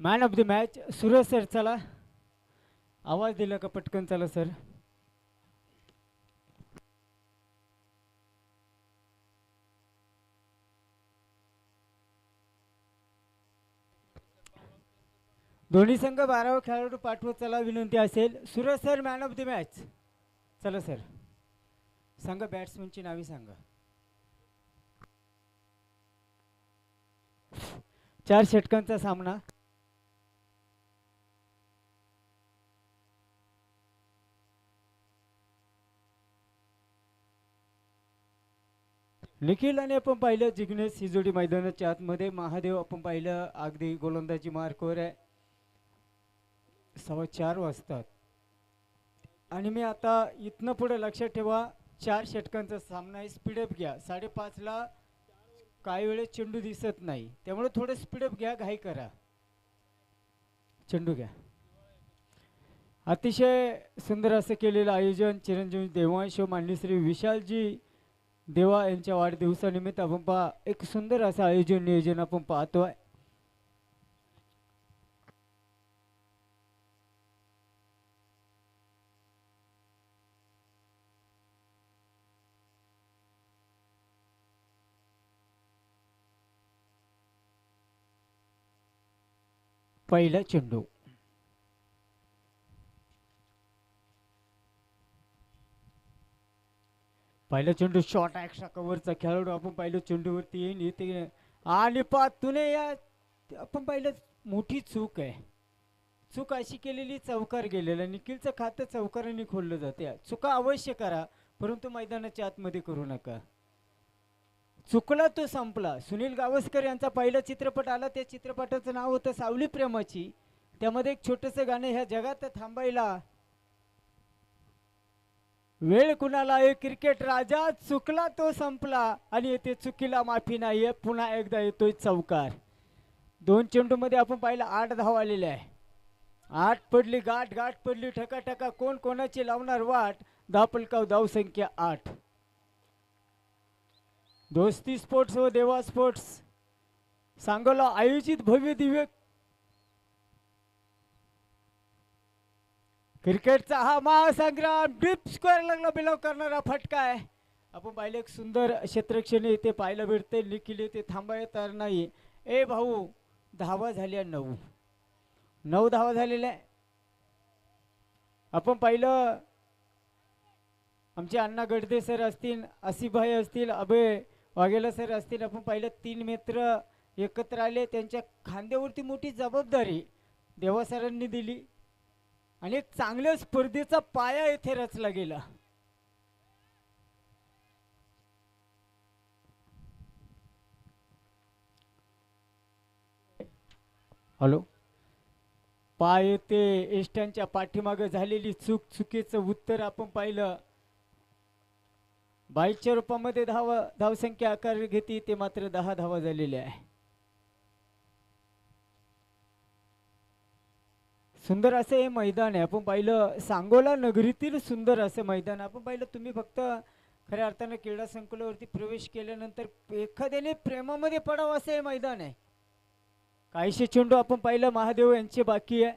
Man of the match Suraj sir. चला आवाज दिला का पटकन चला सर. दोन्ही संघ 12 खेळाडू पाठवत चला विनंती असेल. Suraj sir man of the match. चला सर सांगा बॅट्समनची नावे सांगा. 4 षटकांचा सामना. निखिल आणि आपण पाहिलं जिग्नेश ही जोडी मैदानाच्या आतमध्ये. महादेव आपण पाहिलं अगदी गोलंदाजी मार्कवर आहे. 4:15 वाजतात आणि मी आता इथनं पुढे लक्षात ठेवा 4 षटकांचा सामना आहे. स्पीडअप घ्या. 5:30ला काही वेळेस चेंडू दिसत नाही त्यामुळे थोडं स्पीडअप घ्या. घाई करा. चेंडू घ्या. अतिशय सुंदर असं केलेलं आयोजन चिरंजीवी देवांश मान्यश्री विशालजी देवा यांच्या वाढदिवसानिमित्त आपण पहा एक सुंदर असं आयोजन नियोजन आपण पाहतोय. पहिला चेंडू. पहिला चेंडू शॉर्ट एक्स्ट्रा कव्हरचा खेळाडू आपण पाहिलं चेंडूवरती येईन इथे आणि पातूने या आपण पाहिलं मोठी चूक आहे. चूक अशी केलेली चौकार गेलेला. निखिलचं खातं चौकारांनी खोललं जाते. चुका अवश्य करा परंतु मैदानाच्या आतमध्ये करू नका. चुकला तो संपला. सुनील गावस्कर यांचा पहिला चित्रपट आला. त्या चित्रपटाचं नाव होतं सावली प्रेमाची. त्यामध्ये एक छोटंसं गाणं ह्या जगात थांबायला वेळ कुणाला आहे. क्रिकेट राजा चुकला तो संपला आणि येथे चुकीला माफी नाहीये. पुन्हा एकदा येतोय चौकार. 2 चेंडूमध्ये आपण पाहिलं 8 धाव आलेले आहे. 8 पडली गाठ. गाठ पडली ठका ठका. कोण कोणाची लावणार वाट. धापलकाव धाव संख्या 8. दोस्ती स्पोर्ट्स व देवा स्पोर्ट्स सांगोला आयोजित भव्य दिव्य क्रिकेटचा हा महासंग्राम. डीप स्क्वेअर लागला बिलॉव करणारा फटका आहे. आपण पाहिलं एक सुंदर क्षेत्रक्षण इथे पाहायला भेटते. निखिल इथे थांबायला तयार नाही. ए भाऊ धावा झाल्या 9 धावा झालेल्या आहे. आपण पाहिलं आमचे अण्णा गडदे सर असतील, आसिफभाई असतील, अभय वाघेला सर असतील. आपण पाहिलं 3 मित्र एकत्र आले. त्यांच्या खांद्यावरती मोठी जबाबदारी देवा सरांनी दिली आणि एक चांगल्या स्पर्धेचा पाया येथे रचला गेला. हॅलो. पाय ते एष्ट्यांच्या पाठीमागे झालेली चुकीचं उत्तर आपण पाहिलं. 22च्या रूपामध्ये धावसंख्या आकार घेते ते मात्र 10 धावा झालेले आहे. सुंदर असे हे मैदान आहे. आपण पाहिलं सांगोला नगरीतील सुंदर असं मैदान. आपण पाहिलं तुम्ही फक्त खऱ्या अर्थानं क्रीडा संकुलावरती प्रवेश केल्यानंतर एखाद्याने प्रेमामध्ये पडावं असं हे मैदान आहे. काहीशे चेंडू आपण पाहिलं महादेव यांचे बाकी आहे.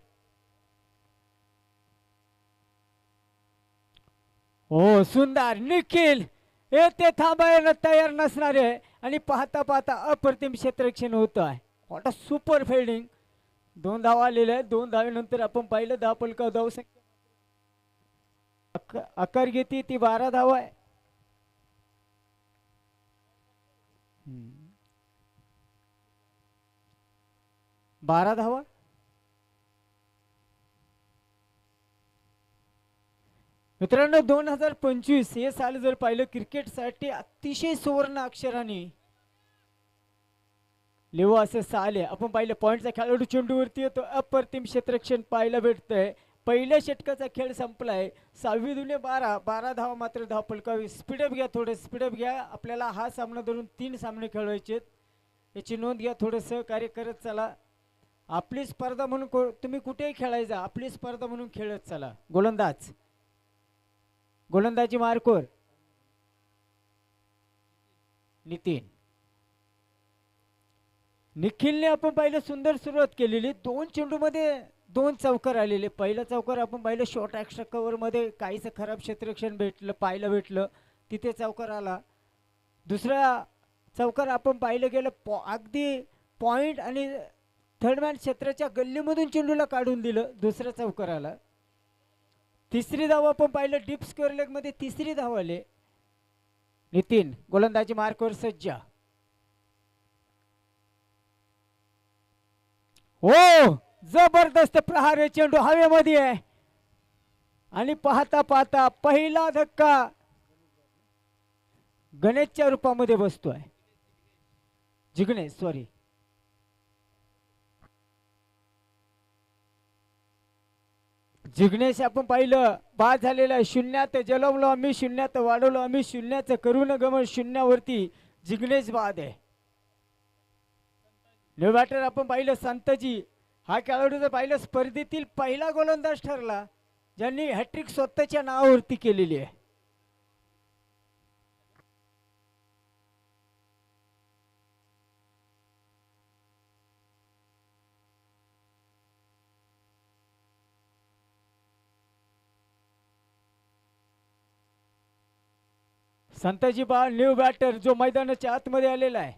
हो सुंदर. निखिल हे ते थांबायला तयार नसणारे आणि पाहता पाहता अप्रतिम क्षेत्ररक्षण होत आहे. What a super fielding. 2 धावा आलेल्या आहेत. 2 धावेनंतर आपण पाहिलं धापलका धाव संख्या आकार घेते ती 12 धावा आहे. बारा धावा. मित्रांनो 2025 हे साल जर पाहिलं क्रिकेटसाठी अतिशय सुवर्ण अक्षरांनी लिहू असं साल आहे. आपण पाहिलं पॉईंटचा खेळाडू चेंडूवरती येतो. अप्रतिम क्षेत्ररक्षण पाहायला भेटतंय. पहिल्या षटकाचा खेळ संपलाय. 6 दुने 12. 12 धावा मात्र धावपलकावी. स्पीडअप घ्या. थोडं स्पीडअप घ्या. आपल्याला हा सामना धरून 3 सामने खेळवायचे. याची नोंद घ्या. थोडं सहकार्य करत चला. आपली स्पर्धा म्हणून तुम्ही कुठेही खेळायचा. आपली स्पर्धा म्हणून खेळत चला. गोलंदाजी मार्कवर नितीन. निखिलने आपण पाहिलं सुंदर सुरुवात केलेली, 2 चेंडूमध्ये 2 चौकार आलेले. पहिला चौकार आपण पाहिलं शॉर्ट एक्स्ट्रा कव्हर मध्ये काहीसं खराब क्षेत्ररक्षण भेटलं, पाहायला भेटलं, तिथे चौकार आला. दुसरा चौकार आपण पाहिलं गेलं अगदी पॉइंट आणि थर्ड मॅन क्षेत्राच्या गल्लीमधून चेंडूला काढून दिलं, दुसरा चौकार आला. तिसरी धाव आपण पाहिलं डीप स्क्वेअर लेग मध्ये तिसरी धाव आले. नितीन गोलंदाजी मार्कवर सज्ज. हो, जबरदस्त प्रहार आहे, चेंडू हवेमध्ये आहे आणि पाहता पाहता पहिला धक्का गणेशच्या रूपामध्ये बसतोय. जिग्नेश, सॉरी. जिग्नेश आपण पाहिलं बाद झालेला आहे. शून्यात जलवलो आम्ही, शून्यात वाढवलो आम्ही, शून्याचं करून गमन शून्यावरती जिग्नेश बाद आहे. न्यू बॅटर आपण पाहिलं संतजी, हा खेळाडू जर पाहिलं स्पर्धेतील पहिला गोलंदाज ठरला ज्यांनी हॅट्रिक स्वतःच्या नावावरती केलेली आहे. संताजी बा न्यू बॅटर जो मैदानाच्या आतमध्ये आलेला आहे.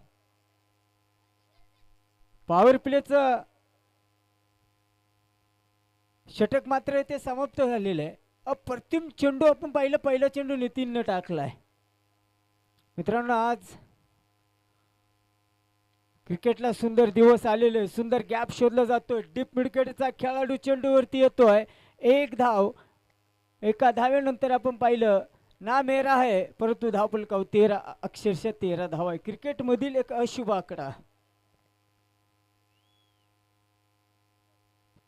पॉवर प्लेचं षटक मात्र ते समाप्त झालेलं आहे. अप्रतिम चेंडू आपण पाहिलं, पहिला चेंडू नितीनने टाकलाय. मित्रांनो, आज क्रिकेटला सुंदर दिवस आलेले, सुंदर गॅप शोधला जातोय. डीप मिडकेटचा खेळाडू चेंडूवरती येतोय. एक धाव, एका धावेनंतर आपण पाहिलं ना मेरा है परंतु धावफलकावर 13, अक्षरशः 13 धाव आहे. क्रिकेट मधील एक अशुभ आकडा.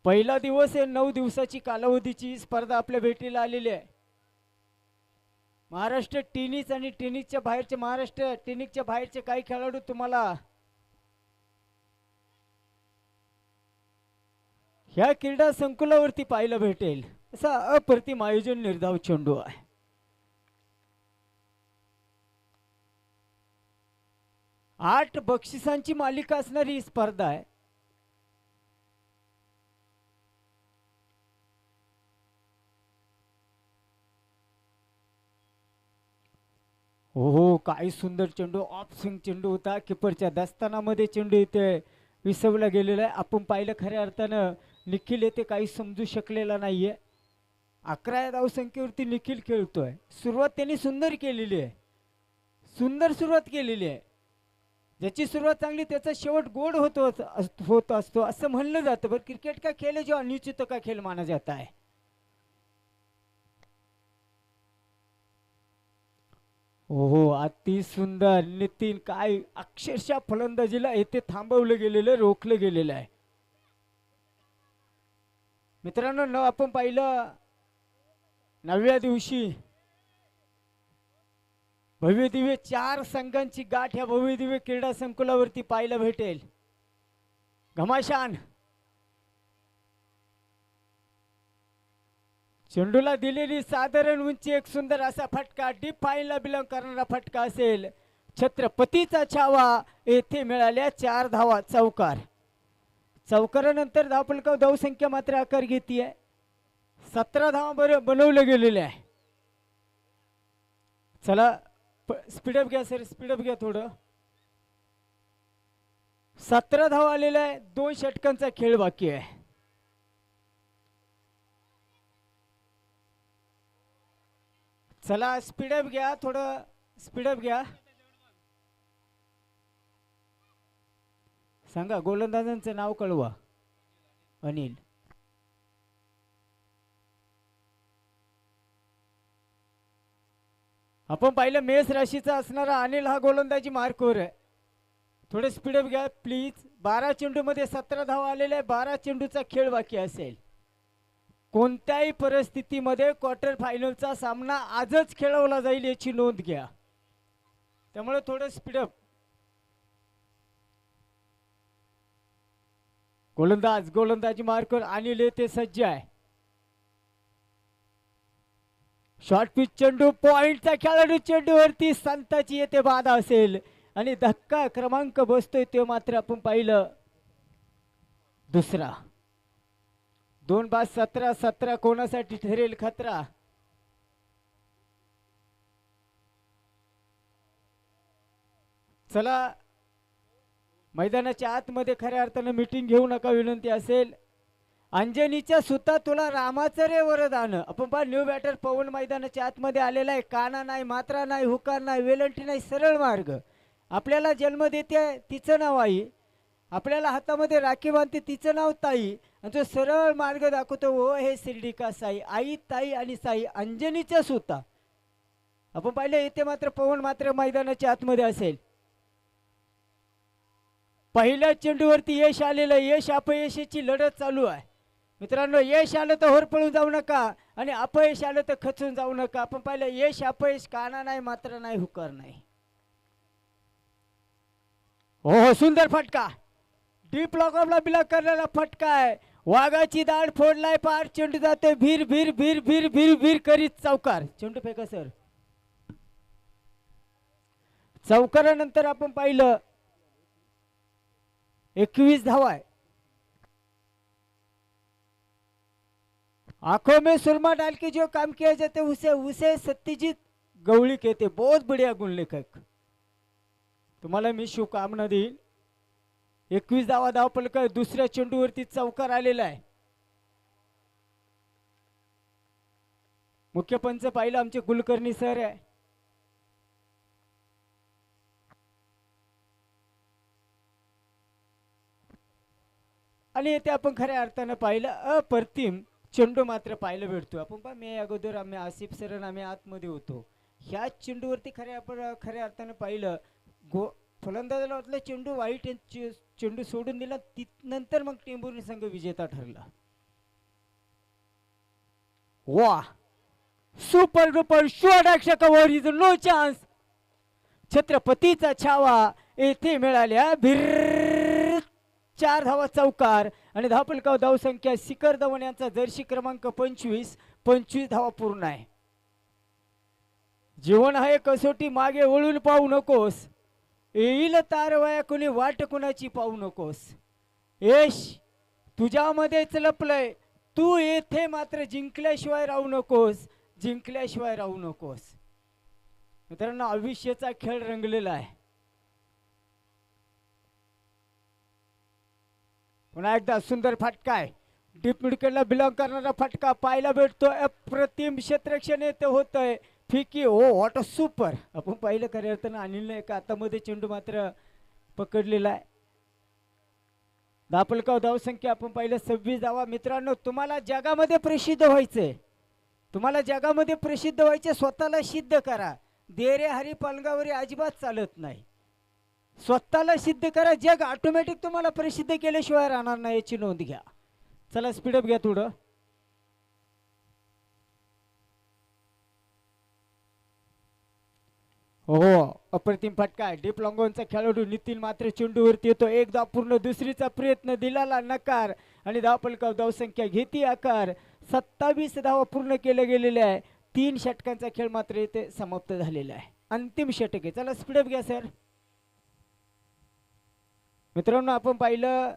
पहिला दिवस आहे, 9 दिवसाची कालावधीची स्पर्धा आपल्या भेटीला आलेली आहे. महाराष्ट्र टेनिस आणि टेनिसच्या बाहेरचे, महाराष्ट्र टेनिसच्या बाहेरचे काही खेळाडू तुम्हाला ह्या क्रीडा संकुलावरती पाहायला भेटेल. असा अप्रतिम आयोजन, निर्धाव चेंडू आहे. आठ बक्षिसांची मालिका असणारी ही स्पर्धा आहे. हो, काय सुंदर चेंडू, ऑफ स्विंग चेंडू होता. किपरच्या दस्तानामध्ये चेंडू इथे विसवला गेलेला आहे. आपण पाहिलं खऱ्या अर्थानं निखिल येथे काही समजू शकलेला नाहीये. 11 या धावसंख्येवरती निखिल खेळतोय. सुरुवात त्यांनी सुंदर केलेली आहे, सुंदर सुरुवात केलेली आहे. ज्याची सुरुवात चांगली त्याचा शेवट गोड होत असतो असं म्हणलं जातं. पण क्रिकेट का खेल है जो अनिश्चित का खेल माना जाता है. हो, अति सुंदर. नितीन, काय अक्षरशः फलंदाजीला येथे थांबवलं गेलेलं, रोखलं गेलेलं आहे. मित्रांनो, आपण पाहिलं 9व्या दिवशी भव्य दिव्य 4 संघांची गाठ ह्या भव्य दिव्य क्रीडा संकुलावरती पाहायला भेटेल. घमाशान चेंडूला दिलेली साधारण उंची, एक सुंदर असा फटका, डीप फाईनला बिलॉंग करणारा फटका असेल. छत्रपतीचा छावा, येथे मिळाल्या 4 धावा. चौकार, चौकारानंतर धावफलकावर धावसंख्या मात्र आकार घेतीये. 17 धावा बनवले गेलेले आहे. चला स्पीडअप घ्या सर, स्पीडअप घ्या थोडं. 17 धावा आलेल्या आहे. 2 षटकांचा खेळ बाकी आहे. चला स्पीडअप घ्या, थोडं स्पीडअप घ्या. सांगा गोलंदाजांचं नाव कळवा. अनिल. आपण पाहिलं मेष राशीचा असणारा अनिल हा गोलंदाजी मार्कवर आहे. थोडे स्पीडअप घ्या प्लीज. 12 चेंडू मध्ये 17 धावा आलेल्या आहे. 12 चेंडूचा खेळ बाकी असेल. कोणत्याही परिस्थितीमध्ये क्वार्टर फायनलचा सामना आजच खेळवला जाईल याची नोंद घ्या. त्यामुळे थोडं स्पीडअप. गोलंदाजी मार्कवर अनिल येथे सज्ज आहे. शॉर्ट पिच चेंडू, पॉइंटचा खेळाडू चेंडूवरती संताची येथे बाधा असेल. आणि धक्का क्रमांक बसतोय ते मात्र आपण पाहिलं दुसरा. 2-17 कोणासाठी ठरेल खतरा. चला मैदानाच्या आतमध्ये खऱ्या अर्थानं मीटिंग घेऊ नका, विनंती असेल. अंजनीच्या सुता तुला रामाचं रे वरदान. आपण पहा न्यू बॅटर पवन मैदानाच्या आतमध्ये आलेला आहे. काना नाही, मात्रा नाही, हुकार नाही, वेलंटी नाही, सरळ मार्ग. आपल्याला जन्म देते तिचं नाव आई, आपल्याला हातामध्ये राखी बांधते तिचं नाव ताई, आणि तो सरळ मार्ग दाखवतो हो हे शिर्डी का साई. आई, ताई आणि साई अंजनीच्या सुता. आपण पाहिले येथे मात्र पवन मात्र मैदानाच्या आतमध्ये असेल. पहिल्या चेंडूवरती यश आलेलं, यश अपयशाची लढत चालू आहे मित्रांनो. यश आलं तर होरपळून जाऊ नका आणि अपयश आलं तर खचून जाऊ नका. आपण पाहिलं यश अपयश, काना नाही, मात्र नाही, हुकार नाही. हो सुंदर फटका, डीप लॉकअपला बिलॉक करणारा फटका आहे. वाघाची दाढ फोडलाय पार. चेंडू जाते भीर भीर भीर भीर भीर भीर करीत चौकार. चेंडू फेका सर. चौकारानंतर आपण पाहिलं 21 धावा है. आंखों में सुरमा डाल के जो काम किया जाता है उसे उसे सत्यजीत गवळी कहते. बहुत बढ़िया गुण लेखक, तुम्हाला मी शुभकामना देईन. 21 धावा धावपलक. दुसऱ्या चेंडूवरती चौकार आलेला आहे. मुख्य पंच पाहिलं आमचे कुलकर्णी सर आहे. आणि ते आपण खऱ्या अर्थानं पाहिलं अप्रतिम चेंडू मात्र पाहायला भेटतो. आपण पहा मी अगोदर आम्ही आसिफ सर आम्ही आतमध्ये होतो. ह्या चेंडूवरती खऱ्या अर्थानं पाहिलं फलंदाजाला वाटलं चेंडू वाईट, चेंडू सोडून दिला. नंतर मग टेंभुर्णी संघ विजेता ठरला. वा सुपर डुपर शॉट अक्षकावर इज नो चान्स. छत्रपतीचा छावा येथे मिळाल्या. भिर 4 धावा चौकार आणि धावपलकाव धावसंख्या शिखर धवन यांचा जर्सी क्रमांक 25 धावा पूर्ण आहे. जीवन आहे कसोटी, मागे वळून पाहू नकोस. येईल तारवया कोणी वाट कुणाची पाहू नकोस. यश तुझ्यामध्येच लपलंय. तू येथे मात्र जिंकल्याशिवाय राहू नकोस, जिंकल्याशिवाय राहू नकोस. मित्रांनो आयुष्याचा खेळ रंगलेला आहे. पुन्हा एकदा सुंदर फटका आहे. डीप मिडकेला बिलॉंग करणारा फटका पाहायला भेटतोय. अप्रतिम क्षेत्ररक्षण येथे होतंय. फिकी ओ व्हॉट अ सुपर. आपण पाहिलं खऱ्या अर्थानं अनिलने एका हातामध्ये चेंडू मात्र पकडलेला आहे. धापलकाव धावसंख्या आपण पाहिलं 26 धावा. मित्रांनो तुम्हाला जगामध्ये प्रसिद्ध व्हायचंय, तुम्हाला जगामध्ये प्रसिद्ध व्हायचे. स्वतःला सिद्ध करा. देरे हरी पालगावरी अजिबात चालत नाही. स्वतःला सिद्ध करा. जग ऑटोमॅटिक तुम्हाला प्रसिद्ध केल्याशिवाय राहणार नाही याची नोंद घ्या. चला स्पीडअप घ्या थोडं. हो अप्रतिम फटका आहे. डीप लॉंगॉनचा खेळाडू नितीन मात्र चेंडूवरती येतो. एकदा पूर्ण दुसरीचा प्रयत्न दिलाला नकार आणि धावपलकाव धावसंख्या घेती आकार. 27 धावा पूर्ण केल्या गेलेल्या आहे. 3 षटकांचा खेळ मात्र इथे समाप्त झालेला आहे. अंतिम षटक आहे. चला स्पीडअप घ्या सर. मित्रांनो आपण पाहिलं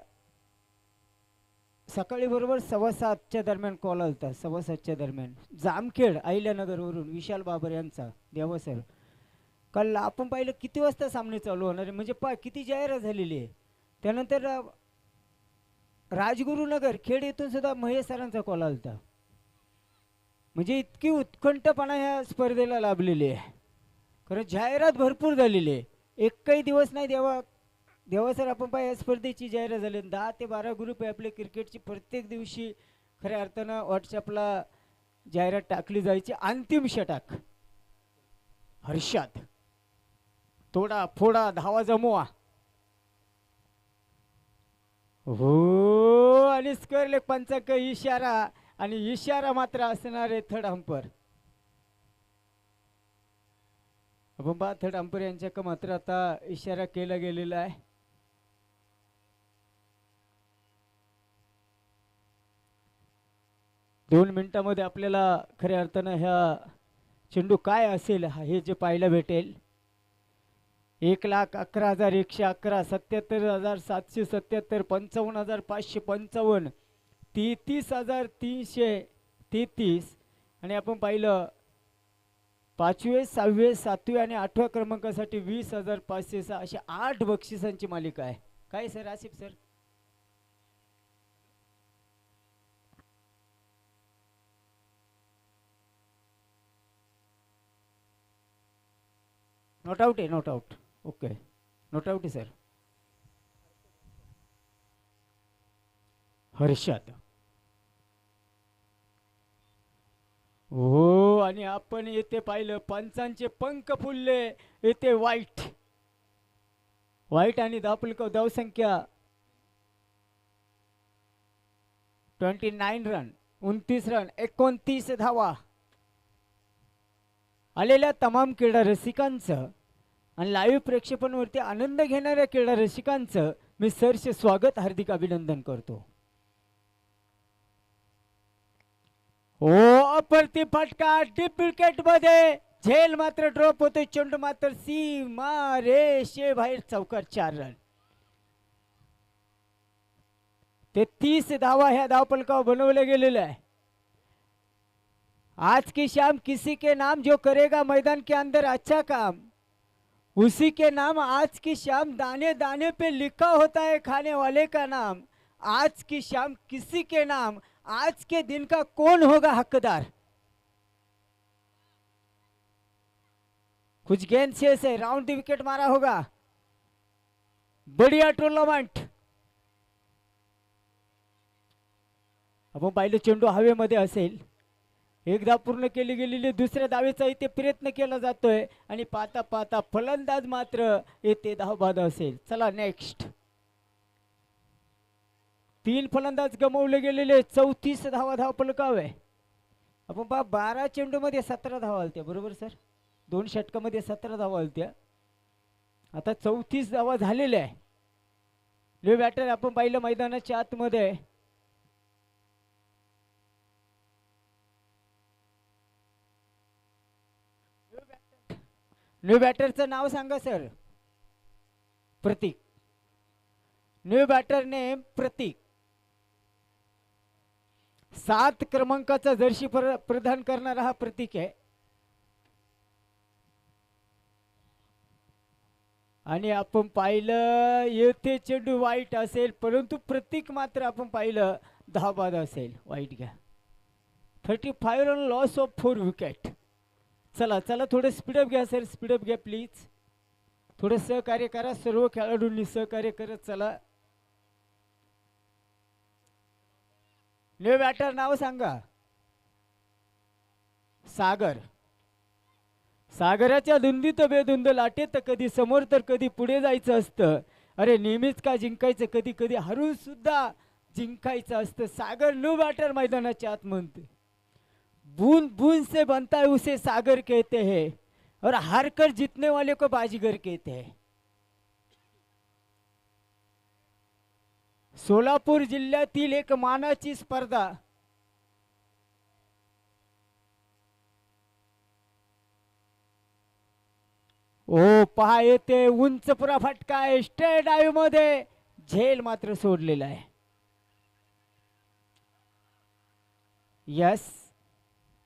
सकाळी बरोबर 7:15च्या दरम्यान कॉल आलता. 7:15च्या दरम्यान जामखेड अहिल्यानगरवरून विशाल बाबर यांचा देवा सर. काल आपण पाहिलं किती वाजता सामने चालू होणार आहे, म्हणजे किती जाहिरात झालेली आहे. त्यानंतर राजगुरुनगर खेड येथून सुद्धा महेश सरांचा कॉल आलता. म्हणजे इतकी उत्कंठपणा ह्या स्पर्धेला लाभलेली आहे. खरं जाहिरात भरपूर झालेली आहे. एकही दिवस नाही देवा सर आपण पाहिजे या स्पर्धेची जाहिरात झाली. 10 ते 12 ग्रुप आहे आपले क्रिकेटची. प्रत्येक दिवशी खऱ्या अर्थानं व्हॉट्सअपला जाहिरात टाकली जायची. अंतिम षटक हर्षात तोडा फोडा धावा जमवा. हो आणि स्क्वेअर लेग पंचांक इशारा आणि इशारा मात्र असणार आहे थर्ड अंपर. आपण पहा थर्ड अंपर यांच्या मात्र आता इशारा केला गेलेला आहे. दोन मिनिटांमध्ये आपल्याला खऱ्या अर्थानं ह्या चेंडू काय असेल हे जे पाहायला भेटेल. 1,11,111, 77,777, 55,555, 33,333. आणि आपण पाहिलं 5वे 6वे 7वे आणि 8व्या क्रमांकासाठी 20,506 अशी 8 बक्षिसांची मालिका आहे. काय sir Asif sir? Not out आहे, not out. Okay, not out आहे सर. हर्षद. हो, आणि आपण येथे पाहिलं पंचांचे पंख फुलले. येथे वाईट वाईट आणि धावसंख्या 29 रन, 29 रन, 29 धावा. आलेल्या तमाम क्रीडा रसिकांचं आणि लाईव्ह प्रेक्षेपणावरती आनंद घेणाऱ्या क्रीडा रसिकांचं मी सरचे स्वागत, हार्दिक अभिनंदन करतो. हो, अप्रतिम फटका डीप विकेट मध्ये. झेल मात्र ड्रॉप होते, चेंडू मात्र सीमा रेषे बाहेर. चौकार 4 रन. 33 धावा ह्या धावपलकावर बनवले गेलेले आहे. आज की शाम किसी के नाम जो करेगा मैदान के अंदर अच्छा काम, उसी के नाम आज की शाम दाने दाने पे लिखा होता है खाने वाले का नाम. आज की शाम किसी के नाम, आज के दिन का कौन होगा हकदार. कुछ गेंद शेष है, राउंड द विकेट मारा होगा. बढ़िया टूर्नामेंट. आपण पाहिलं चेंडू हवेमध्ये असेल. एकदा पूर्ण केली गेलेली दुसऱ्या धावेचा इथे प्रयत्न केला जातोय आणि पाहता पाहता फलंदाज मात्र येथे धावबाद असेल. चला नेक्स्ट. 3 फलंदाज गमावले गेलेले. 34 धावा धावपलकावे. आपण पहा 12 चेंडू मध्ये 17 धावा आलत्या, बरोबर सर? 2 षटकामध्ये 17 धावा आलत्या. आता 34 धावा झालेल्या आहे. न्यू बॅटर आपण पाहिलं मैदानाच्या आतमध्ये. न्यू बॅटरचं नाव सांगा सर. प्रतीक. न्यू बॅटर नेम प्रतीक. 7 क्रमांकाचा जर्सी प्रदान करणारा हा प्रतीक आहे. आणि आपण पाहिलं येथे चेंडू वाईट असेल, परंतु प्रतीक मात्र आपण पाहिलं धावबाद असेल. वाईट घ्या. 35 रन लॉस ऑफ 4 विकेट. चला चला थोडं स्पीडअप घ्या सर, स्पीडअप घ्या प्लीज. थोडं सहकार्य करा, सर्व खेळाडूंनी सहकार्य करत चला. न्यू बॅटर नाव सांगा. सागर. सागराच्या धुंदीत बेधुंद लाटेत कधी समोर तर कधी पुढे जायचं असतं. अरे नेहमीच का जिंकायचं, कधी कधी हरून सुद्धा जिंकायचं असतं. सागर न्यू बॅटर मैदानाच्या आत म्हणते. बूंद बूंद से बनता है उसे सागर कहते हैं, और हार कर जीतने वाले को बाजीगर कहते हैं. सोलापूर जिल्ह्यातील एक मानाची स्पर्धा. ओ पहा येते उंच पुरा फटका आहे. स्ट्रेट डाईव्ह मध्ये झेल मात्र सोडलेला आहे. यस,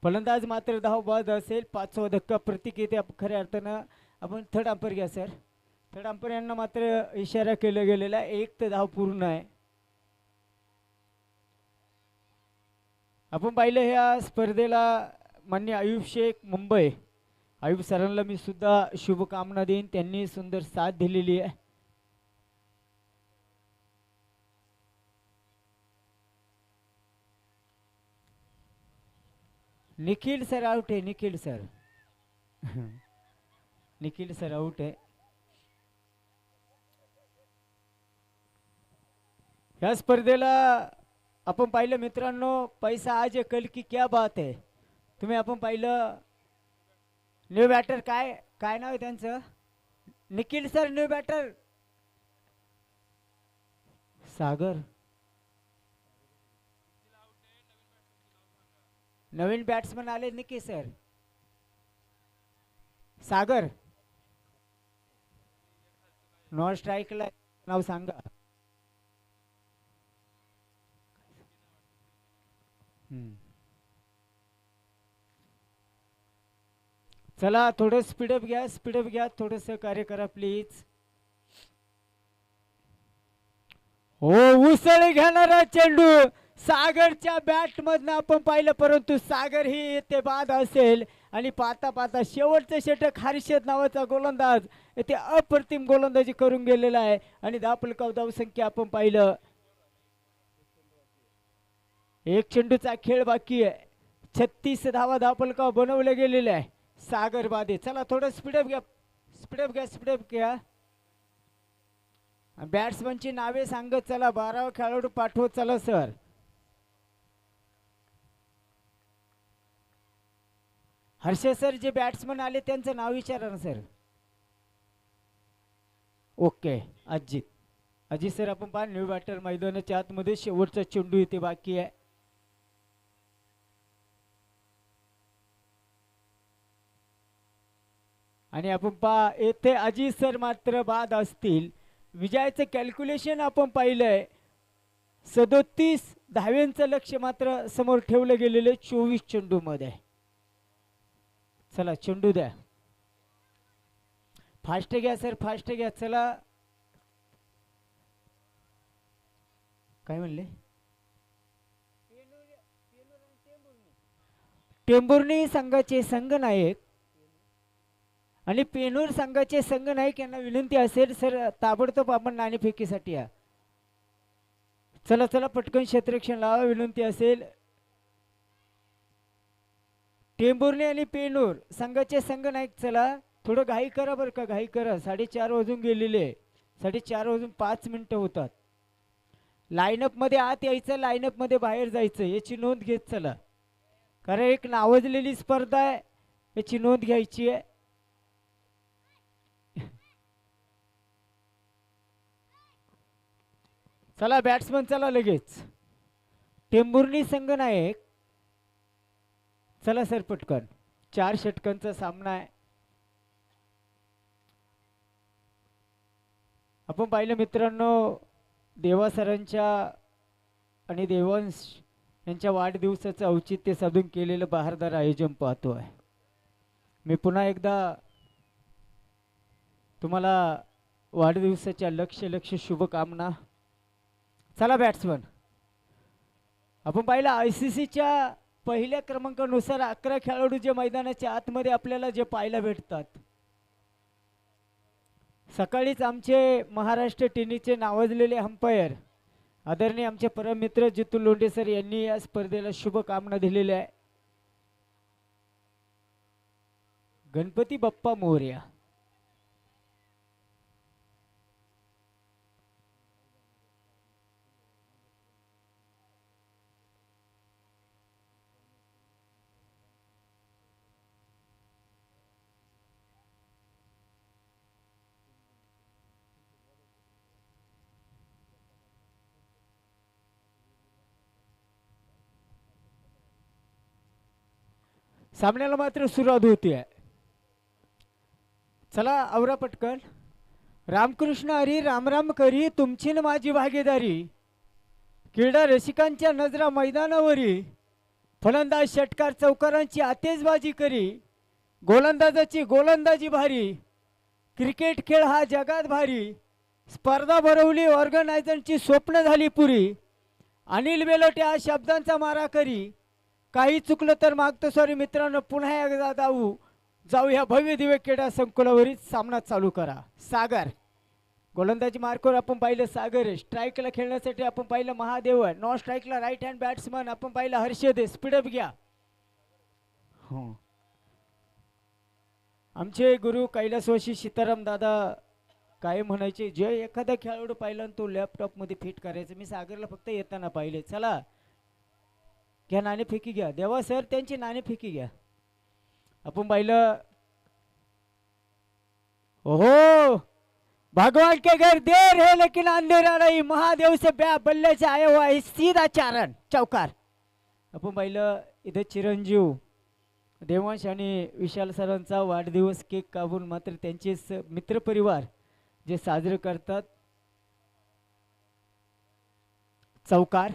फलंदाज मात्र धावबाद असेल. 5वा धक्का प्रतीक येते. खऱ्या अर्थानं आपण थर्ड अंपायर घ्या सर. थर्ड अंपायर यांना मात्र इशारा केला गेलेला. 1 धाव पूर्ण आहे. आपण पाहिलं ह्या स्पर्धेला मान्य आयुब शेख मुंबई, आयुब सरांना मी सुद्धा शुभकामना देईन. त्यांनी सुंदर साथ दिलेली आहे. निखिल सर आउट आहे. Nikhil sir Nikhil sir out आहे. या स्पर्धेला आपण पाहिलं मित्रांनो, पैसा आज कल की क्या बात आहे. तुम्ही आपण पाहिलं न्यू बॅटर काय काय नाव आहे त्यांचं? Nikhil sir new batter. Sagar. नवीन बॅट्समन आले निखिल सर. सागर. नॉन स्ट्राईकला नाव सांगा. हम्म. चला थोडं स्पीडअप घ्या, स्पीडअप घ्या, थोडंसं कार्य करा प्लीज. हो, उसळ घेणारा चेंडू सागरच्या बॅट मधनं आपण पाहिलं, परंतु सागर ही येथे बाद असेल आणि पाहता पाहता शेवटचं षटक हर्षद नावाचा गोलंदाज येथे अप्रतिम गोलंदाजी करून गेलेला आहे आणि धापलकाव धावसंख्या आपण पाहिलं. एक चेंडूचा खेळ बाकी आहे. 36 धावा धापलकाव बनवले गेलेले आहे. सागर बादे. चला थोडं स्पीडअप घ्या, स्पीडअप घ्या, स्पीडअप घ्या. बॅट्समनची नावे सांगत चला, 12 खेळाडू पाठवत चला सर. हर्षद सर जे बॅट्समन आले त्यांचं नाव विचारा ना sir. Okay, Ajit. Ajit sir आपण पहा, न्यू बॅटर मैदानाच्या आतमध्ये शेवटचा चेंडू इथे बाकी आहे. आणि आपण पहा येथे अजित सर मात्र बाद असतील. विजयाचं कॅल्क्युलेशन आपण पाहिलंय. 37 धाव्यांचं लक्ष मात्र समोर ठेवलं गेलेलं 24 चेंडू मध्ये. चला चेंडू द्या, फास्ट घ्या सर, फास्ट घ्या. चला, काय म्हणले? टेंभुर्णी संघाचे संघनायक आणि पेनूर संघाचे संघनायक यांना विनंती असेल सर, ताबडतोब आपण नाणेफेकीसाठी या. चला चला पटकन क्षेत्ररक्षण लावा, विनंती असेल. टेंभुर्णी आणि पेनूर संघाचे संघनायक, चला थोडं घाई करा बरं का, घाई करा. 4:30 वाजून गेलेले, 4:30 वाजून 5 मिनिटं होतात. लाईनअप मध्ये आत यायचं, लाईनअप मध्ये बाहेर जायचं, याची नोंद घेत चला, कारण एक नावाजलेली स्पर्धा आहे, याची नोंद घ्यायची आहे. चला बॅट्समन चला लगेच. टेंभुर्णी संघनायक, चला सर पटकन. 4 षटकांचा सामना आहे. आपण पाहिलं मित्रांनो, देवा सरांच्या आणि देवांश यांच्या वाढदिवसाचं औचित्य साधून केलेलं बहारदार आयोजन पाहतोय. मी पुन्हा एकदा तुम्हाला वाढदिवसाच्या लक्ष शुभकामना. चला बॅट्समन, आपण पाहिलं ICCच्या पहिल्या क्रमांकानुसार 11 खेळाडू जे मैदानाच्या आतमध्ये आपल्याला जे पाहायला भेटतात. सकाळीच आमचे महाराष्ट्र टेनिसचे नावाजलेले अंपायर आदरणीय आमचे परम मित्र जितू लोंढे सर यांनी या स्पर्धेला शुभकामना दिलेल्या आहे. गणपती बाप्पा मोरया. सामन्याला मात्र सुरुवात होती. चला आवरा पटकन. रामकृष्ण हरी, राम राम करी, तुमची न माझी भागीदारी. क्रीडा रसिकांच्या नजरा मैदानावरी, फलंदाज षटकार चौकारांची आतेजबाजी करी, गोलंदाजाची गोलंदाजी भारी. क्रिकेट खेळ हा जगात भारी, स्पर्धा भरवली ऑर्गनायझरची, स्वप्न झाली पुरी. अनिल बेलोटे हा शब्दांचा मारा करी. काही चुकलं तर मागतो सॉरी मित्रांनो, पुन्हा एकदा जाऊ ह्या भव्य दिव्य क्रीडा संकुलावरील सामना चालू करा. सागर गोलंदाजी मार्कवर आपण पाहिलं सागर आहे. स्ट्राईकला खेळण्यासाठी आपण पाहिलं महादेव आहे. नॉन स्ट्राईकला राईट हँड बॅट्समन आपण पाहिलं हर्षद आहे. स्पीडअप घ्या. हो, आमचे गुरु कैलासवासी सीताराम दादा काय म्हणायचे, जे एखादा खेळाडू पाहिला तो लॅपटॉप मध्ये फिट करायचं. मी सागरला फक्त येताना पाहिले. चला घ्या, नाणेफेकी घ्या. देवा सर त्यांची नाणेफेकी घ्या. आपण पाहिलं, ओहो भगवान के घर देर है लेकिन अंधेरा नहीं, महादेव से बल्ले से आया हुआ है सीधा चारण चौकार. आपण पाहिलं इथे चिरंजीव देवांश आणि विशाल सरांचा वाढदिवस केक कापून मात्र त्यांचे मित्रपरिवार जे साजरे करतात चौकार.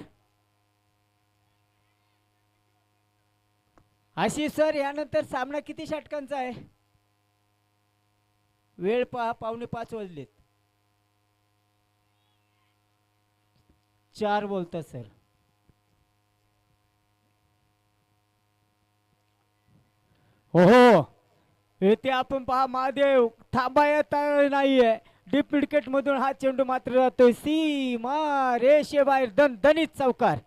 आशिष सर, यानंतर सामना किती षटकांचा आहे? वेळ पहा, 4:45 वाजलेत. 4 बोलतात सर. हो हो, येथे आपण पहा महादेव थांबा येत नाहीये. डीप विकेट मधून हा चेंडू मात्र जातोय सीमा रेषेबाहेर. दणदणीत चौकार.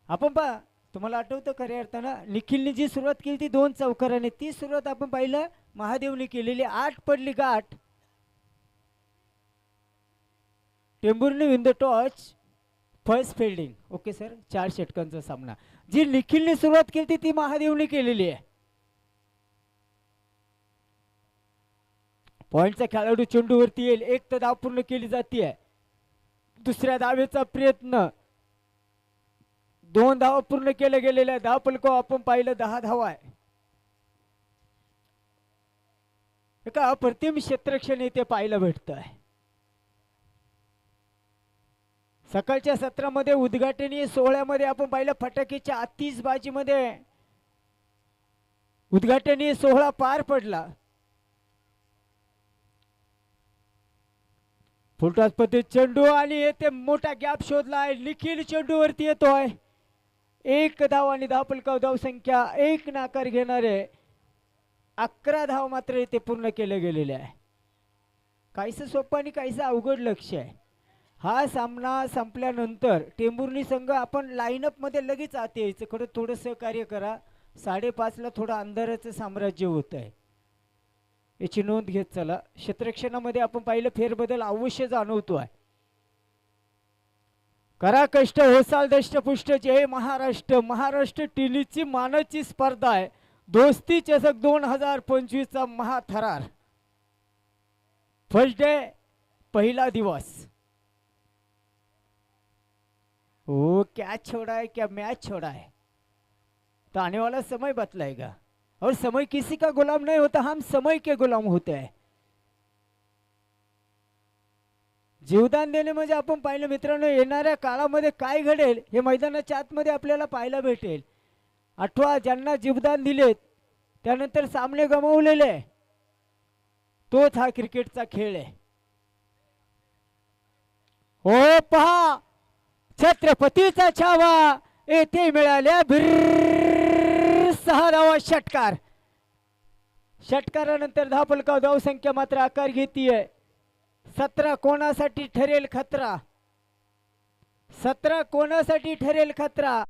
आपण पहा, तुम्हाला आठवतं खऱ्या अर्थानं निखिलने जी सुरुवात केली ती 2 चौकाराने, ती सुरुवात आपण पाहिलं महादेवने केलेली. 8 पडली गाठ. Tembhurni win the टॉच, first fielding. Okay sir, 4 षटकांचा सामना. जी निखिलने सुरुवात केली ती महादेवने केलेली आहे. पॉइंटचा खेळाडू चेंडूवरती येईल. एक तर धाव पूर्ण केली जाते. दुसऱ्या धावेचा प्रयत्न. 2 धावा पूर्ण केल्या गेलेल्या. धाव फलक आपण पाहिलं 10 धावा आहे. एका अप्रतिम क्षेत्ररक्षण इथे पाहायला भेटत आहे. सकाळच्या सत्रामध्ये उद्घाटनीय सोहळ्यामध्ये आपण पाहिलं फटाक्याच्या आतिषबाजीमध्ये उद्घाटनीय सोहळा पार पडला. फुलटॉस पद्धत चेंडू आणि येथे मोठा गॅप शोधलाय. निखिल चेंडूवरती येतोय. 1 धाव आणि धाव फलकावर धाव संख्या 1 नाकार घेणारे 11 धाव मात्र इथे पूर्ण केले गेलेले आहे. काहीसं सोपं आणि काहीसं अवघड लक्ष्य आहे. हा सामना संपल्यानंतर टेंभुर्णी संघ आपण लाईनअप मध्ये लगेच आत यायचं. खरं थोडं सहकार्य करा. 5:30 ला थोडं अंधाराचं साम्राज्य होत आहे, याची नोंद घेत चला. क्षेत्ररक्षणामध्ये आपण पाहिलं फेरबदल अवश्य जाणवतो आहे. करा कष्ट होसाल दष्टपुष्ट जय महाराष्ट्र. महाराष्ट्र टीनीची मानाची स्पर्धा आहे. दोस्ती चषक 2025 चा महाथरार. फर्स्ट डे, पहिला दिवस. ओ क्या छोड़ा है, क्या मैच छोड़ा है. तो आने वाला समय बतलाएगा. और समय किसी का गुलाम नहीं होता, हम समय के गुलाम होते हैं. जीवदान देणे म्हणजे आपण पाहिलं मित्रांनो, येणाऱ्या काळामध्ये काय घडेल हे मैदानाच्या आतमध्ये आपल्याला पाहायला भेटेल. आठवा, ज्यांना जीवदान दिलेत त्यानंतर सामने गमावलेले, तोच हा क्रिकेटचा खेळ आहे. हो पहा, छत्रपतीचा छावा येथे मिळाल्या. 6 धावा. षटकार. षटकारानंतर धाव फलकावर धाव संख्या मात्र आकार घेतीये. 17 कोणासाठी ठरेल खतरा. 17 कोणासाठी ठरेल खतरा.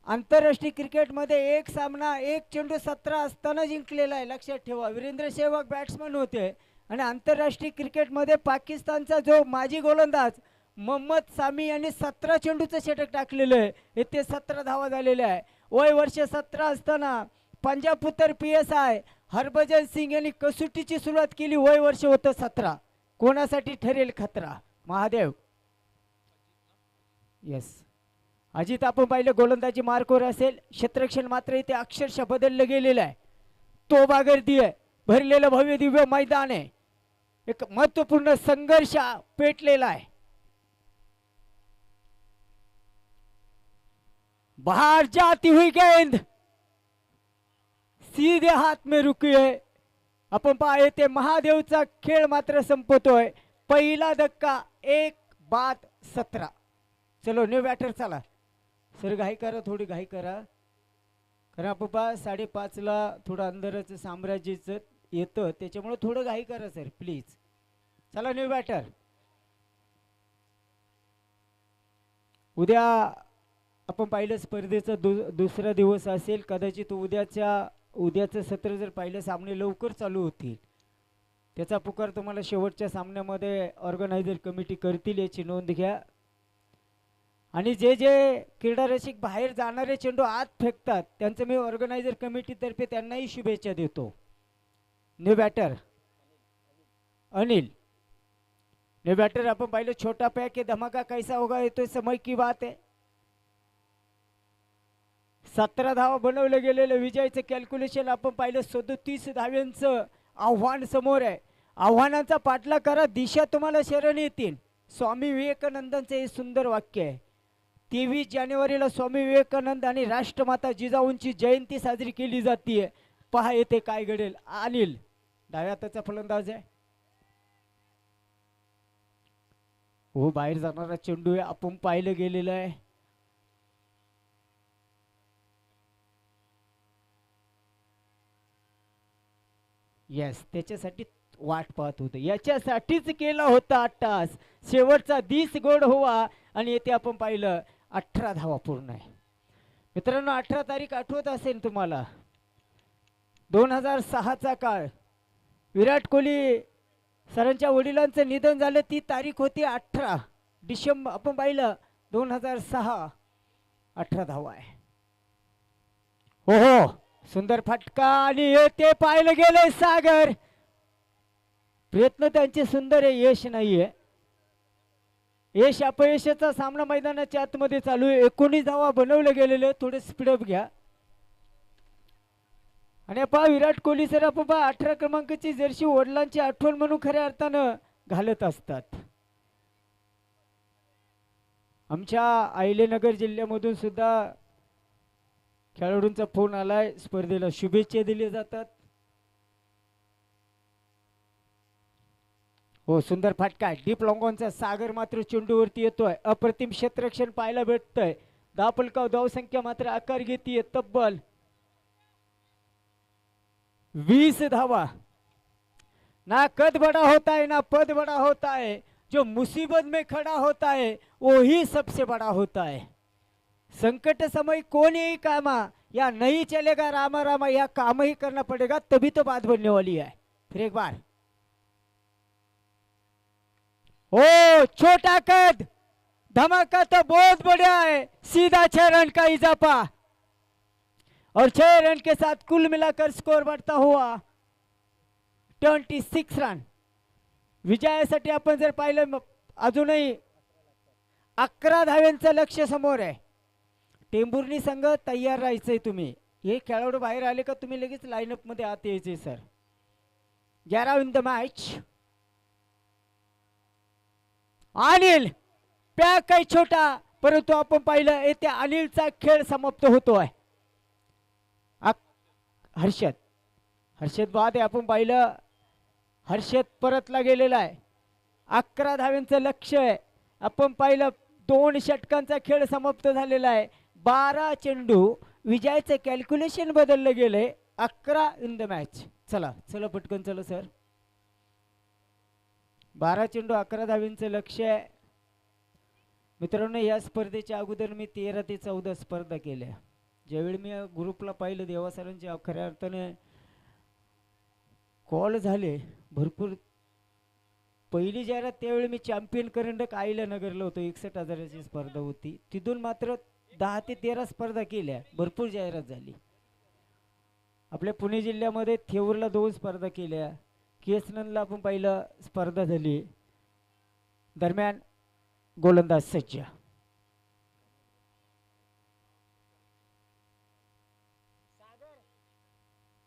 आंतरराष्ट्रीय क्रिकेटमध्ये एक सामना 1 चेंडू 17 असताना जिंकलेला आहे. लक्षात ठेवा, वीरेंद्र सेहवाग बॅट्समन होते. आणि आंतरराष्ट्रीय क्रिकेटमध्ये पाकिस्तानचा जो माजी गोलंदाज मोहम्मद सामी यांनी 17 चेंडूचं षटक टाकलेलं आहे. येथे 17 धावा झालेल्या आहे. वय वर्ष 17 असताना पंजाब पुत्र PSI हरभजन सिंग यांनी कसोटीची सुरुवात केली. वय वर्ष होतं 17. कोणासाठी ठरेल खतरा. महादेव. यस, अजित आपण पाहिलं गोलंदाजी मार्कवर असेल. क्षेत्ररक्षण मात्र इथे अक्षरशः बदललं गेलेलं आहे. तो बागर्दी आहे. भरलेलं भव्य दिव्य मैदान आहे. एक महत्वपूर्ण संघर्ष पेटलेला आहे. बाहर जाती हुई गेंद सीधे हात में रुकी है. आपण पाहते ते महादेवचा खेळ मात्र संपतोय. पहिला धक्का 1-17. चलो न्यू बॅटर चला. सर घाई करा, थोडी घाई करा, कारण आपण पहा 5:30 ला थोडं अंधाराचं साम्राज्याचं येतं, त्याच्यामुळे थोडं घाई करा सर प्लीज. चला न्यू बॅटर. उद्या आपण पाहिलं स्पर्धेचा दुसरा दिवस असेल. कदाचित उद्याचं सत्र जर पाहिलं सामने लवकर चालू होतील. त्याचा पुकार तुम्हाला शेवटच्या सामन्यामध्ये ऑर्गनायझर कमिटी करतील, याची नोंद घ्या. आणि जे जे क्रीडा रसिक बाहेर जाणारे चेंडू आत फेकतात त्यांचं मी ऑर्गनायझर कमिटीतर्फे त्यांनाही शुभेच्छा देतो. New batter Anil. New batter आपण पाहिलं छोटा पैक है, धमाका कैसा होगा ये तो समय की बात है. 17 धावा बनवलं गेलेलं विजयाचं कॅल्क्युलेशन आपण पाहिलं. 37 धाव्यांचं आव्हान समोर आहे. आव्हानाचा पाठलाग करा, दिशा तुम्हाला शरण येतील. स्वामी विवेकानंदांचं हे सुंदर वाक्य आहे. 23 जानेवारीला स्वामी विवेकानंद आणि राष्ट्रमाता जिजाऊंची जयंती साजरी केली जाते. पहा येथे काय घडेल. अनिल डाव्या हाताचा फलंदाज आहे. हो, बाहेर जाणारा चेंडू आहे. आपण पाहिलं गेलेलं आहे. येस, त्याच्यासाठी वाट पाहत होतं, याच्यासाठीच केला होता 8 तास. शेवटचा 20 गोड व्हावा आणि येथे आपण पाहिलं 18 धावा पूर्ण आहे. मित्रांनो, 18 तारीख आठवत असेल तुम्हाला. 2006चा काळ. विराट कोहली सरांच्या वडिलांचं निधन झालं. ती तारीख होती 18 डिसेंबर. आपण पाहिलं 2006. 18 धावा आहे. हो हो, सुंदर फटका आणि येते पाहिलं गेले सागर. प्रयत्न त्यांचे सुंदर आहे, यश नाहीये. यश अपयशाचा सामना मैदानाच्या आतमध्ये चालू आहे. 19 धावा बनवले गेलेले. थोडे स्पीडअप घ्या. आणि पहा विराट कोहली सर आपण पहा 18 क्रमांकाची जर्सी वडिलांची आठवण म्हणून खऱ्या अर्थानं घालत असतात. आमच्या अहिल्यानगर जिल्ह्यामधून सुद्धा खेळाडूंचा फोन आलाय. स्पर्धेला शुभेच्छा दिल्या जातात. हो, सुंदर फटका. डीप लॉंगॉनचा सागर मात्र चेंडूवरती येतोय. अप्रतिम क्षेत्ररक्षण पाहायला भेटतंय. धावफलकाव धावसंख्या मात्र आकार घेतीये तब्बल 20 धावा. ना कद बड़ा होता है ना पद बड़ा होता है, जो मुसीबत में खड़ा होता है वो ही सबसे बड़ा होता है. संकट समय कौन ही कामा या नहीं चलेगा रामा रामा, या काम ही करना पड़ेगा तभी तो बात बनने वाली है. फिर एक बार. ओ छोटा कद, धमाका तो बहुत बढ़िया है. सीधा 6 रन का इजाफा और 6 रन के साथ कुल मिलाकर स्कोर बढ़ता हुआ 26 रन. विजयासाठी आपण जर पाहिलं अजूनही 11 धाव्यांचं लक्ष्य समोर आहे. टेंभुर्णी संघ तयार राहायचंय. तुम्ही हे खेळाडू बाहेर आले का तुम्ही लगेच लाईनअप मध्ये आत यायचे sir. 11 in the match. Anil pack काही छोटा, परंतु आपण पाहिलं येथे अनिलचा खेळ समाप्त होतोय. हर्षद बाद आहे. आपण पाहिलं हर्षद परतला गेलेला आहे. 11 धाव्यांचं लक्ष्य आहे. आपण पाहिलं 2 षटकांचा खेळ समाप्त झालेला आहे. 12 चेंडू. विजयाचं कॅल्क्युलेशन बदललं गेलंय. 11 इन द मॅच. चला चला पटकन चला सर. 12 चेंडू 11 धाव्यांचं लक्ष्य आहे. मित्रांनो, या स्पर्धेच्या अगोदर मी 13 ते 14 स्पर्धा केल्या. ज्यावेळी मी ग्रुपला पाहिलं देवा सरांच्या खऱ्या अर्थाने कॉल झाले भरपूर. पहिली जाहिरात त्यावेळी मी चॅम्पियन करंडक आईला नगरला होतो. 61,000ची स्पर्धा होती. तिथून मात्र 10 ते 13 स्पर्धा केल्या. भरपूर जाहिरात झाली. आपल्या पुणे जिल्ह्यामध्ये थेऊरला 2 स्पर्धा केल्या. केसननला आपण पाहिलं स्पर्धा झाली. दरम्यान गोलंदाज सज्ज.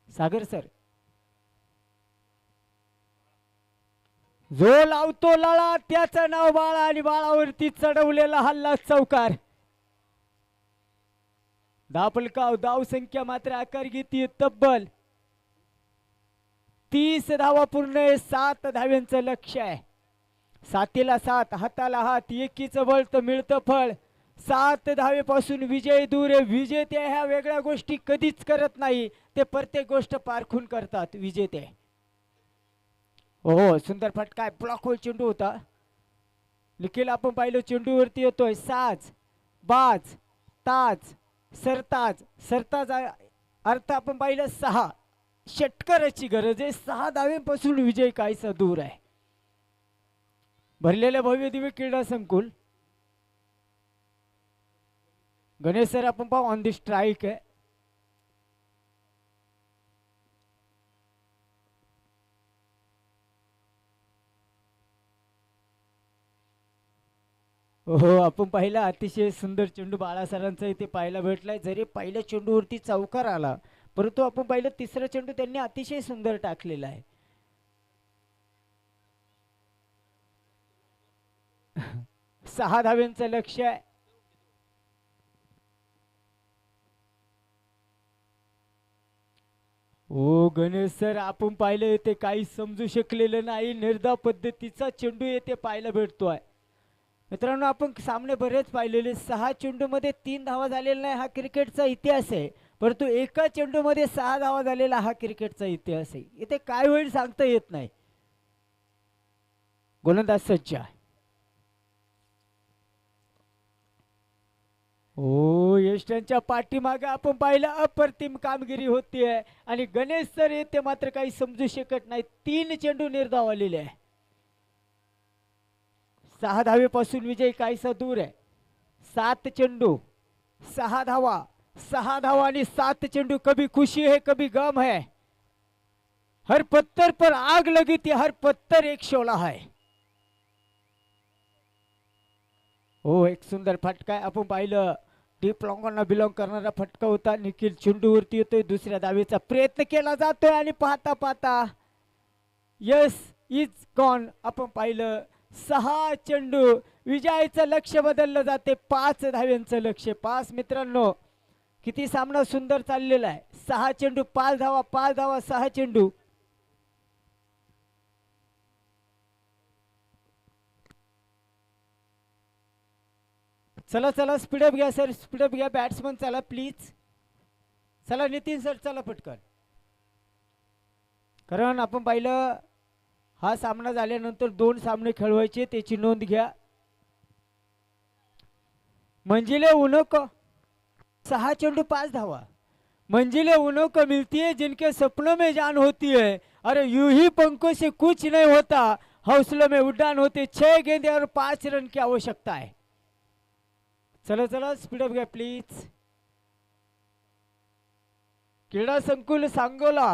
सागर सर जो लावतो लळा त्याचं नाव बाळा आणि बाळावरती चढवलेला हल्ला चौकार. धावफलकाव धाव संख्या मात्र आकार घेते तब्बल 30 धावा पूर्ण. 7 धाव्यांचं लक्ष्य आहे. 7ला 7, हाताला हात, एकीचं बळ तर मिळतं फळ. 7 धावेपासून विजय दूर आहे. विजेते ह्या वेगळ्या गोष्टी कधीच करत नाही. ते प्रत्येक गोष्ट पारखून करतात विजेते. हो, सुंदर फटका. ब्लॉक होल चेंडू होता. निखिल आपण पाहिलं चेंडूवरती येतोय. साज, बाज, ताज, सरताज. सरताज अर्थ आपण पाहिलं 6. षटकाराची गरज आहे. 6 धावेपासून विजय काहीसा दूर आहे. भरलेल्या भव्य दिव्य क्रीडा संकुल. गणेश सर आपण पाहू ऑन दी स्ट्राईक आहे. हो, आपण पाहिला अतिशय सुंदर चेंडू बाळासरांचा इथे पाहायला भेटलाय. जरी पहिल्या चेंडूवरती चौकार आला, परंतु आपण पाहिलं तिसरा चेंडू त्यांनी अतिशय सुंदर टाकलेला आहे. 6 धाव्यांचं लक्ष्य आहे. ओ गणेश सर, आपण पाहिलं येते काही समजू शकलेलं नाही. निर्धाव पद्धतीचा चेंडू येथे पाहायला भेटतोय. मित्रांनो, आपण सामने बरेच पाहिलेले. 6 चेंडूमध्ये 3 धावा झालेला नाही हा क्रिकेटचा इतिहास आहे. परंतु एका चेंडूमध्ये 6 धावा झालेला हा क्रिकेटचा इतिहास आहे. इथे काय होईल सांगता येत नाही. गोलंदाज सज्ज आहे. हो, यष्टांच्या पाठीमागे आपण पाहिलं अप्रतिम कामगिरी होतीये आणि गणेश सर येते मात्र काही समजू शकत नाही. 3 चेंडू निर्धाव आलेले आहे. 6 धावेपासून विजय काहीसा दूर आहे. 7 चेंडू 6 धावा, 6 धावा आणि 7 चेंडू. कभी खुशी है कभी गम है, हर पत्थर पर आग लगी थी, हर पत्थर एक शोला है. हो, एक सुंदर फटका आहे. आपण पाहिलं डीप लॉंगांना बिलॉंग करणारा फटका होता. निखिल चेंडूवरती येतोय. दुसऱ्या धावेचा प्रयत्न केला जातोय आणि पाहता पाहता यस इज गॉन. आपण पाहिलं 6 चेंडू, विजयाचं लक्ष बदललं जाते. 5 धाव्यांचं लक्ष. 5 मित्रांनो, किती सामना सुंदर चाललेला आहे. 6 चेंडू 5 धावा, 5 धावा 6 चेंडू. चला चला स्पीडअप घ्या सर, स्पीडअप घ्या. बॅट्समन चला प्लीज. चला नितीन सर, चला पटकन. कारण आपण पाहिलं हा सामना झाल्यानंतर 2 सामने खेळवायचे, त्याची नोंद घ्या. मंजिले उनो को 6 चेंडू 5 धावा. मंजिले उनो को मिलती है जिनके सपनों में जान होती है. अरे यूं ही पंखों से कुछ नहीं होता, हौसलों में उड़ान होते. 6 गेंदे और 5 रन की आवश्यकता है. चला चला स्पीडअप घ्या प्लीज. क्रीडा संकुल सांगोला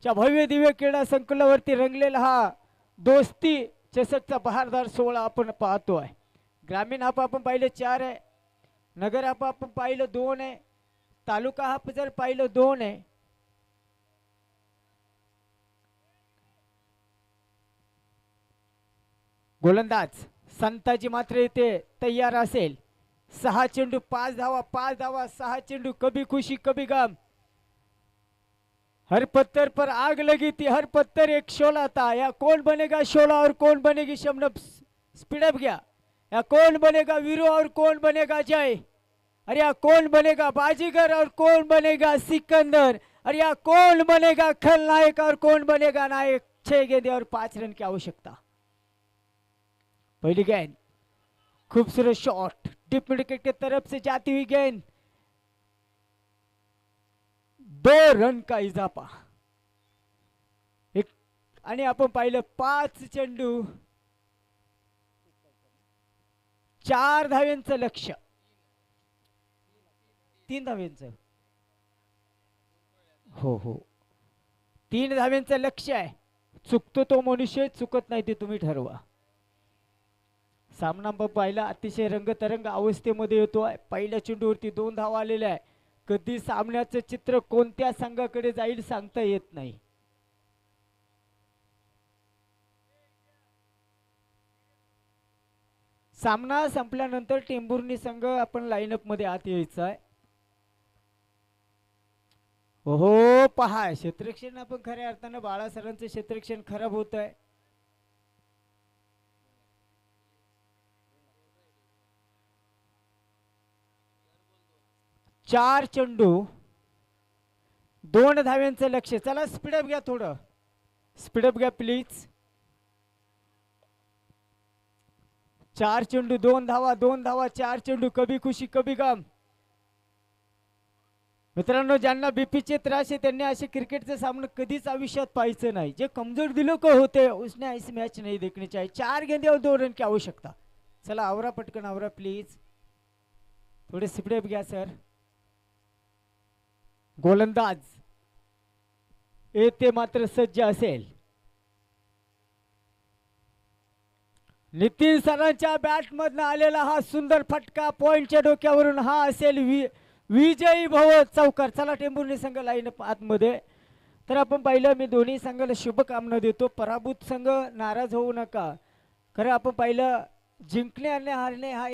च्या भव्य दिव्य क्रीडा संकुलावरती रंगलेला हा दोस्ती चषकचा बहारदार सोहळा आपण पाहतोय. ग्रामीण हाप आपण पाहिलं 4 आहे. नगर हाप आपण पाहिलं 2 आहे. तालुका हाप जर पाहिलं 2 आहे. गोलंदाज संताजी मात्र इथे तयार असेल. 6 चेंडू 5 धावा, 5 धावा 6 चेंडू. कभी खुशी कभी गम, हर पत्थर पर आग लगी थी, हर पत्थर एक शोला था. या कौन बनेगा शोला और कौन बनेगी शबनम. स्पीडअप गया. या कौन बनेगा वीरू और कौन बनेगा जय. अरे या कौन बनेगा बाजीगर और कौन बनेगा सिकंदर. अरे या कौन बनेगा खलनायक और कौन बनेगा नायक. 6 गेंदे और 5 रन की आवश्यकता. पहली गेंद, खूबसूरत शॉट, डिप विकेट की तरफ से जाती हुई गेंद. 2 रन का इजाफा. एक आणि आपण पाहिलं 5 चेंडू 4 धाव्यांचं लक्ष. 3 धाव्यांचं. हो हो, 3 धाव्यांचं लक्ष आहे. चुकतो तो मनुष्य, चुकत नाही ते तुम्ही ठरवा. सामना पाहिला अतिशय रंगतरंग अवस्थेमध्ये येतोय. पहिल्या चेंडूवरती 2 धावा आलेल्या आहे. कधी सामन्याचं चित्र कोणत्या संघाकडे जाईल सांगता येत नाही. सामना संपल्यानंतर टेंभुर्णी संघ आपण लाईनअप मध्ये आत यायचा आहे. हो पहा, क्षेत्ररक्षण आपण खऱ्या अर्थानं बाळासरांचं क्षेत्ररक्षण खराब होत आहे. 4 चेंडू 2 धाव्यांचं लक्ष. चला स्पीडअप घ्या, थोडं स्पीडअप घ्या प्लीज. 4 चेंडू 2 धावा, 2 धावा 4 चेंडू. कभी खुशी कभी गम. मित्रांनो, ज्यांना बीपीचे त्रास आहे त्यांनी असे क्रिकेटचे सामने कधीच आयुष्यात पाहायचं नाही. जे कमजोर दिलों को होते उसने ऐसी मैच नहीं देखनी चाहिए. 4 गेंदे और 2 रन की आवश्यकता. चला आवरा पटकन, आवरा प्लीज. थोडे स्पीडअप घ्या सर. गोलंदाज येथे मात्र सज्ज असेल. नितीन सरांच्या बॅटमधनं आलेला हा सुंदर फटका पॉइंटच्या डोक्यावरून हा असेल विजयी भव चौकार. चला टेंभुर्णी संघ लाईन आतमध्ये. तर आपण पाहिलं मी दोन्ही संघाला शुभकामना देतो. पराभूत संघ नाराज होऊ नका. खरं आपण पाहिलं जिंकणे आणि हारणे हा